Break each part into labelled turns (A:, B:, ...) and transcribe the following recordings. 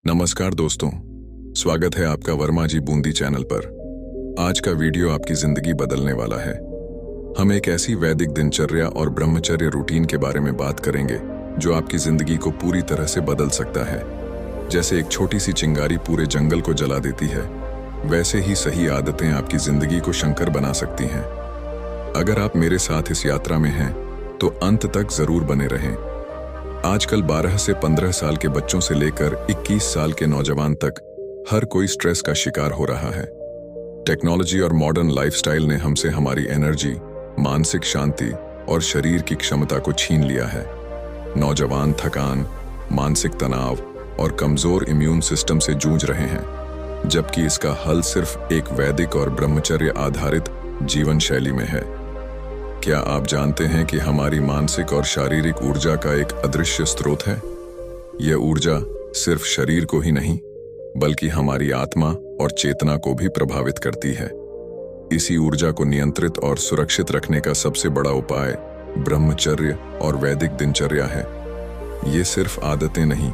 A: नमस्कार दोस्तों, स्वागत है आपका वर्मा जी बूंदी चैनल पर। आज का वीडियो आपकी जिंदगी बदलने वाला है। हम एक ऐसी वैदिक दिनचर्या और ब्रह्मचर्य रूटीन के बारे में बात करेंगे जो आपकी जिंदगी को पूरी तरह से बदल सकता है। जैसे एक छोटी सी चिंगारी पूरे जंगल को जला देती है, वैसे ही सही आदतें आपकी जिंदगी को शंकर बना सकती हैं। अगर आप मेरे साथ इस यात्रा में हैं, तो अंत तक जरूर बने रहें। आजकल 12 से 15 साल के बच्चों से लेकर 21 साल के नौजवान तक हर कोई स्ट्रेस का शिकार हो रहा है। टेक्नोलॉजी और मॉडर्न लाइफस्टाइल ने हमसे हमारी एनर्जी, मानसिक शांति और शरीर की क्षमता को छीन लिया है। नौजवान थकान, मानसिक तनाव और कमजोर इम्यून सिस्टम से जूझ रहे हैं, जबकि इसका हल सिर्फ एक वैदिक और ब्रह्मचर्य आधारित जीवन शैली में है। क्या आप जानते हैं कि हमारी मानसिक और शारीरिक ऊर्जा का एक अदृश्य स्रोत है? यह ऊर्जा सिर्फ शरीर को ही नहीं, बल्कि हमारी आत्मा और चेतना को भी प्रभावित करती है। इसी ऊर्जा को नियंत्रित और सुरक्षित रखने का सबसे बड़ा उपाय ब्रह्मचर्य और वैदिक दिनचर्या है। ये सिर्फ आदतें नहीं,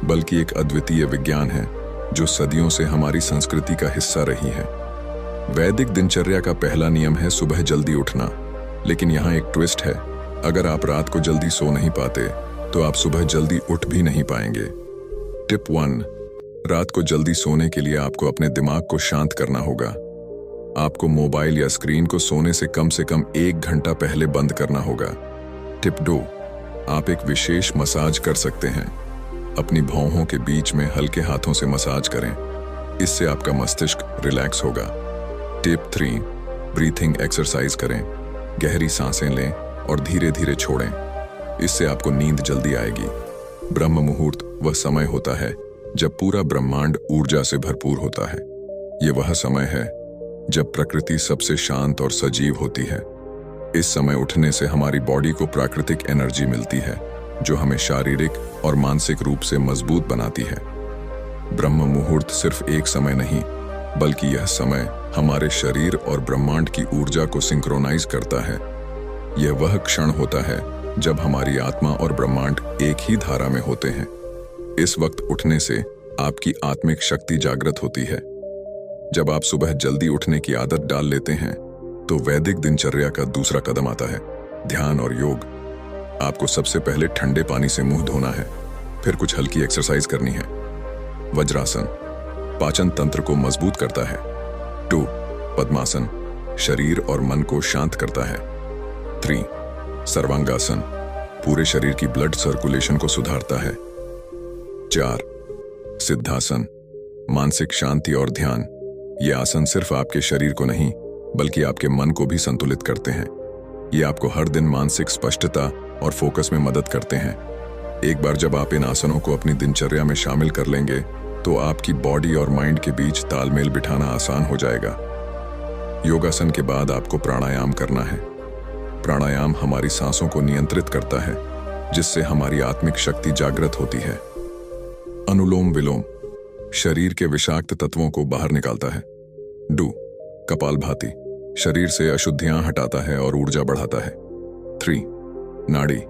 A: बल्कि एक अद्वितीय विज्ञान है जो सदियों से हमारी संस्कृति का हिस्सा रही है। वैदिक दिनचर्या का पहला नियम है सुबह जल्दी उठना। लेकिन यहाँ एक ट्विस्ट है। अगर आप रात को जल्दी सो नहीं पाते, तो आप सुबह जल्दी उठ भी नहीं पाएंगे। टिप 1, रात को जल्दी सोने के लिए आपको अपने दिमाग को शांत करना होगा। आपको मोबाइल या स्क्रीन को सोने से कम 1 घंटा पहले बंद करना होगा। टिप 2, आप एक विशेष मसाज कर सकते हैं। अपनी भौहों के बीच में हल्के हाथों से मसाज करें, इससे आपका मस्तिष्क रिलैक्स होगा। टिप 3, ब्रीथिंग एक्सरसाइज करें। गहरी सांसें लें और धीरे धीरे छोड़ें, इससे आपको नींद जल्दी आएगी। ब्रह्म मुहूर्त वह समय होता है जब पूरा ब्रह्मांड ऊर्जा से भरपूर होता है। यह वह समय है जब प्रकृति सबसे शांत और सजीव होती है। इस समय उठने से हमारी बॉडी को प्राकृतिक एनर्जी मिलती है, जो हमें शारीरिक और मानसिक रूप से मजबूत बनाती है। ब्रह्म मुहूर्त सिर्फ एक समय नहीं, बल्कि यह समय हमारे शरीर और ब्रह्मांड की ऊर्जा को सिंक्रोनाइज करता है। यह वह क्षण होता है जब हमारी आत्मा और ब्रह्मांड एक ही धारा में होते हैं। इस वक्त उठने से आपकी आत्मिक शक्ति जागृत होती है। जब आप सुबह जल्दी उठने की आदत डाल लेते हैं, तो वैदिक दिनचर्या का दूसरा कदम आता है, ध्यान और योग। आपको सबसे पहले ठंडे पानी से मुंह धोना है, फिर कुछ हल्की एक्सरसाइज करनी है। वज्रासन पाचन तंत्र को मजबूत करता है। 2, पद्मासन शरीर और मन को शांत करता है। 3, सर्वांगासन पूरे शरीर की ब्लड सर्कुलेशन को सुधारता है। 4, सिद्धासन मानसिक शांति और ध्यान। ये आसन सिर्फ आपके शरीर को नहीं, बल्कि आपके मन को भी संतुलित करते हैं। ये आपको हर दिन मानसिक स्पष्टता और फोकस में मदद करते हैं। एक बार जब आप इन आसनों को अपनी दिनचर्या में शामिल कर लेंगे, तो आपकी बॉडी और माइंड के बीच तालमेल बिठाना आसान हो जाएगा। योगासन के बाद आपको प्राणायाम करना है। प्राणायाम हमारी सांसों को नियंत्रित करता है, जिससे हमारी आत्मिक शक्ति जागृत होती है। अनुलोम विलोम शरीर के विषाक्त तत्वों को बाहर निकालता है। 2, कपालभाति शरीर से अशुद्धियां हटाता है और ऊर्जा बढ़ाता है। 3, नाड़ी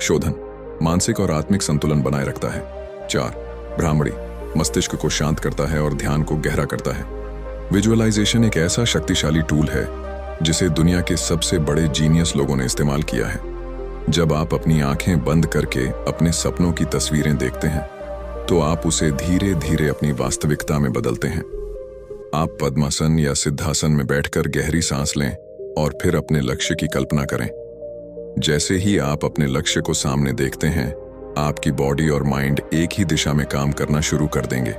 A: शोधन मानसिक और आत्मिक संतुलन बनाए रखता है। 4, ब्राह्मणी मस्तिष्क को शांत करता है और ध्यान को गहरा करता है। विजुअलाइजेशन एक ऐसा शक्तिशाली टूल है जिसे दुनिया के सबसे बड़े जीनियस लोगों ने इस्तेमाल किया है। जब आप अपनी आंखें बंद करके अपने सपनों की तस्वीरें देखते हैं, तो आप उसे धीरे धीरे अपनी वास्तविकता में बदलते हैं। आप पद्मासन या सिद्धासन में बैठकर गहरी सांस लें और फिर अपने लक्ष्य की कल्पना करें। जैसे ही आप अपने लक्ष्य को सामने देखते हैं, आपकी बॉडी और माइंड एक ही दिशा में काम करना शुरू कर देंगे।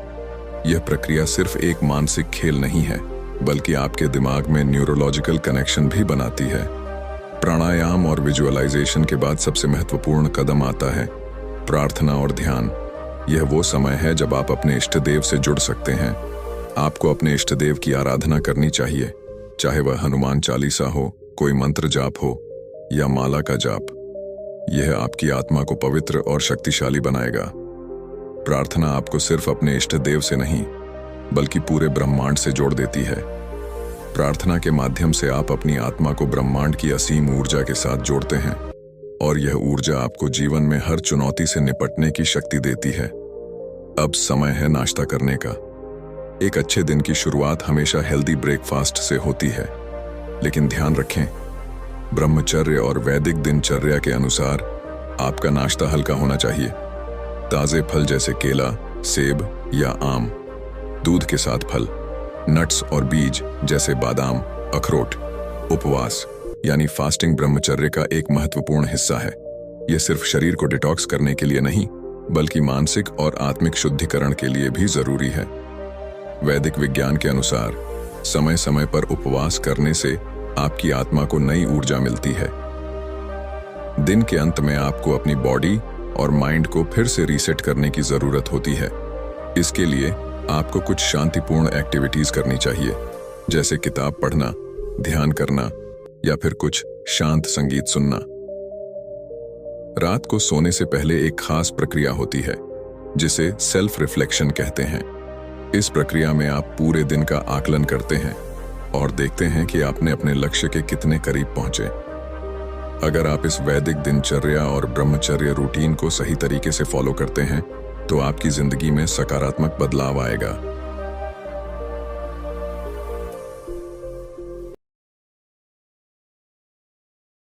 A: यह प्रक्रिया सिर्फ एक मानसिक खेल नहीं है, बल्कि आपके दिमाग में न्यूरोलॉजिकल कनेक्शन भी बनाती है। प्राणायाम और विजुअलाइजेशन के बाद सबसे महत्वपूर्ण कदम आता है प्रार्थना और ध्यान। यह वो समय है जब आप अपने इष्ट देव से जुड़ सकते हैं। आपको अपने इष्ट देव की आराधना करनी चाहिए, चाहे वह हनुमान चालीसा हो, कोई मंत्र जाप हो या माला का जाप। यह आपकी आत्मा को पवित्र और शक्तिशाली बनाएगा। प्रार्थना आपको सिर्फ अपने इष्ट देव से नहीं, बल्कि पूरे ब्रह्मांड से जोड़ देती है। प्रार्थना के माध्यम से आप अपनी आत्मा को ब्रह्मांड की असीम ऊर्जा के साथ जोड़ते हैं, और यह ऊर्जा आपको जीवन में हर चुनौती से निपटने की शक्ति देती है। अब समय है नाश्ता करने का। एक अच्छे दिन की शुरुआत हमेशा हेल्दी ब्रेकफास्ट से होती है, लेकिन ध्यान रखें, ब्रह्मचर्य और वैदिक दिनचर्या के अनुसार आपका नाश्ता हल्का होना चाहिए। ताजे फल जैसे केला, सेब या आम, दूध के साथ फल, नट्स और बीज जैसे बादाम, अखरोट। उपवास यानी फास्टिंग ब्रह्मचर्य का एक महत्वपूर्ण हिस्सा है। यह सिर्फ शरीर को डिटॉक्स करने के लिए नहीं, बल्कि मानसिक और आत्मिक शुद्धिकरण के लिए भी जरूरी है। वैदिक विज्ञान के अनुसार समय समय पर उपवास करने से आपकी आत्मा को नई ऊर्जा मिलती है। दिन के अंत में आपको अपनी बॉडी और माइंड को फिर से रीसेट करने की जरूरत होती है। इसके लिए आपको कुछ शांतिपूर्ण एक्टिविटीज करनी चाहिए, जैसे किताब पढ़ना, ध्यान करना या फिर कुछ शांत संगीत सुनना। रात को सोने से पहले एक खास प्रक्रिया होती है जिसे सेल्फ रिफ्लेक्शन कहते हैं। इस प्रक्रिया में आप पूरे दिन का आकलन करते हैं और देखते हैं कि आपने अपने लक्ष्य के कितने करीब पहुंचे। अगर आप इस वैदिक दिनचर्या और ब्रह्मचर्य रूटीन को सही तरीके से फॉलो करते हैं तो आपकी जिंदगी में सकारात्मक बदलाव आएगा।